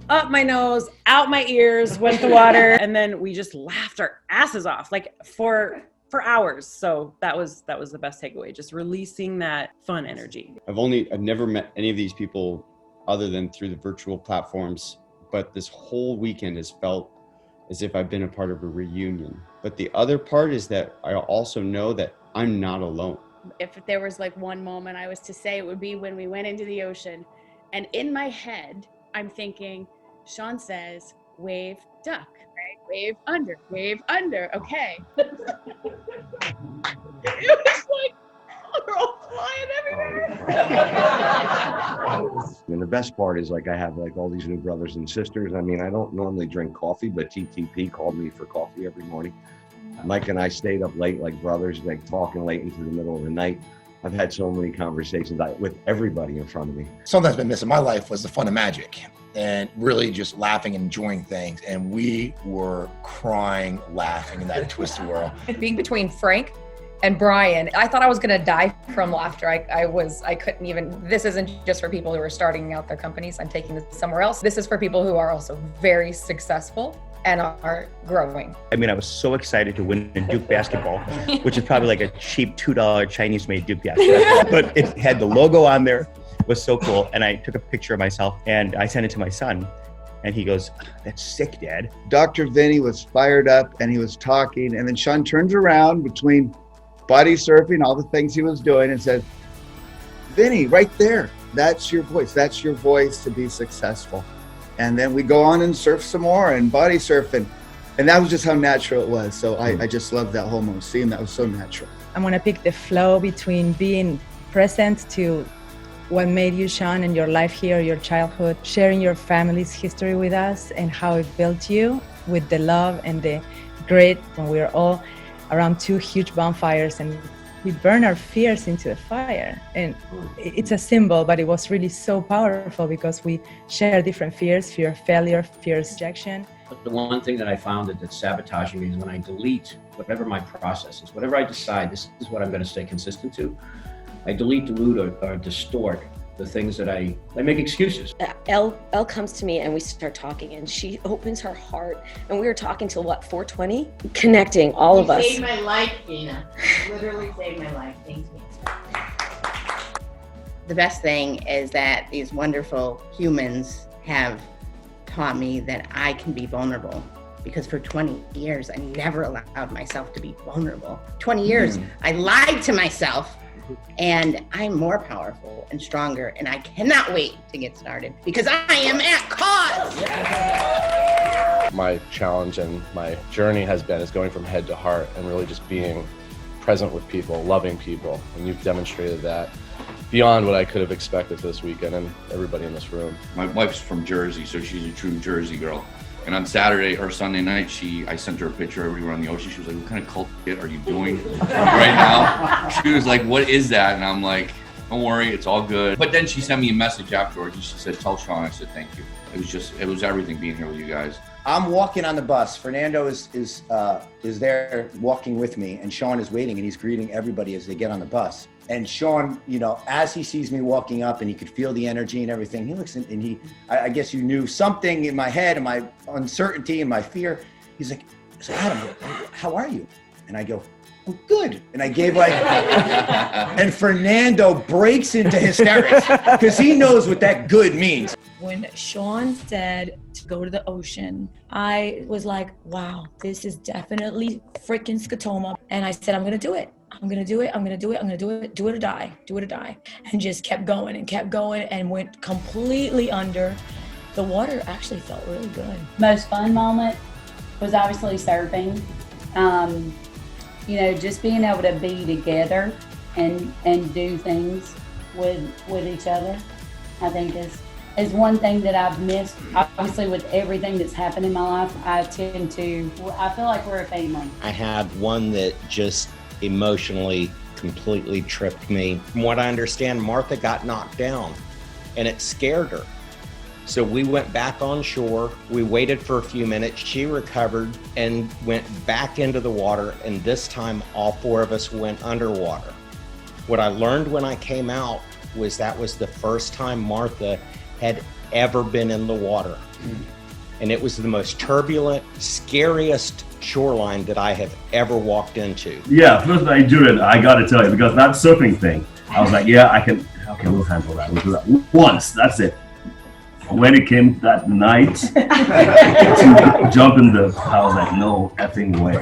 up my nose, out my ears went the water. And then we just laughed our asses off, like for hours. So that was the best takeaway, just releasing that fun energy. I've never met any of these people other than through the virtual platforms, but this whole weekend has felt as if I've been a part of a reunion. But the other part is that I also know that I'm not alone. If there was like one moment I was to say, it would be when we went into the ocean. And in my head, I'm thinking, Sean says, wave, duck, right? Wave, under, okay. It was like, we're all flying everywhere. And the best part is, like, I have like all these new brothers and sisters. I mean, I don't normally drink coffee, but TTP called me for coffee every morning. Mike and I stayed up late like brothers, like talking late into the middle of the night. I've had so many conversations with everybody in front of me. Something that's been missing in my life was the fun of magic and really just laughing and enjoying things. And we were crying, laughing in that twisted world. Being between Frank and Brian, I thought I was gonna die from laughter. I couldn't even, this isn't just for people who are starting out their companies. I'm taking this somewhere else. This is for people who are also very successful and are growing. I mean, I was so excited to win in Duke basketball, which is probably like a cheap $2 Chinese-made Duke basketball. But it had the logo on there. It was so cool. And I took a picture of myself and I sent it to my son. And he goes, "That's sick, Dad." Dr. Vinny was fired up and he was talking. And then Sean turns around between body surfing, all the things he was doing, and said, "Vinny, right there, that's your voice. That's your voice to be successful." And then we go on and surf some more and body surf. And that was just how natural it was. So I just loved that whole moment, seeing that was so natural. I want to pick the flow between being present to what made you, Sean, in your life here, your childhood, sharing your family's history with us and how it built you with the love and the grit when we were all around two huge bonfires and we burn our fears into the fire. And it's a symbol, but it was really so powerful because we share different fears, fear of failure, fear of rejection. The one thing that I found that's sabotaging me is when I delete whatever my process is, whatever I decide, this is what I'm going to stay consistent to. I delete, dilute, or distort the things that I make excuses. Elle comes to me and we start talking and she opens her heart and we were talking till what, 4:20? Connecting all of us. You saved my life, Gina. Literally saved my life. Thank you. The best thing is that these wonderful humans have taught me that I can be vulnerable, because for 20 years I never allowed myself to be vulnerable. 20 years I lied to myself. And I'm more powerful and stronger, and I cannot wait to get started because I am at cause. My challenge and my journey is going from head to heart and really just being present with people, loving people. And you've demonstrated that beyond what I could have expected this weekend and everybody in this room. My wife's from Jersey, so she's a true Jersey girl. And on Saturday or Sunday night, I sent her a picture of everywhere on the ocean. She was like, "What kind of cult shit are you doing right now?" She was like, "What is that?" And I'm like, "Don't worry, it's all good." But then she sent me a message afterwards and she said, "Tell Sean." I said, "Thank you." It was everything being here with you guys. I'm walking on the bus. Fernando is there walking with me, and Sean is waiting and he's greeting everybody as they get on the bus. And Sean, you know, as he sees me walking up and he could feel the energy and everything, he looks and I guess you knew something in my head and my uncertainty and my fear. He's like, "Adam, how are you?" And I go, "Oh, good." And I gave like, and Fernando breaks into hysterics because he knows what that good means. When Sean said to go to the ocean, I was like, wow, this is definitely freaking Skatoma. And I said, I'm gonna do it. I'm gonna do it. I'm gonna do it. I'm gonna do it. Do it or die. Do it or die. And just kept going and went completely under. The water actually felt really good. Most fun moment was obviously surfing. You know, just being able to be together and do things with each other, I think is one thing that I've missed. Obviously, with everything that's happened in my life, I feel like we're a family. I had one that just emotionally completely tripped me. From what I understand, Martha got knocked down and it scared her. So we went back on shore, we waited for a few minutes, she recovered and went back into the water, and this time all four of us went underwater. What I learned when I came out was that was the first time Martha had ever been in the water. And it was the most turbulent, scariest shoreline that I have ever walked into. Yeah, first I do it, I gotta tell you, because that surfing thing, I was like, yeah, okay, we'll handle that. We'll do that once, that's it. When it came that night to jump in I was like, no effing way.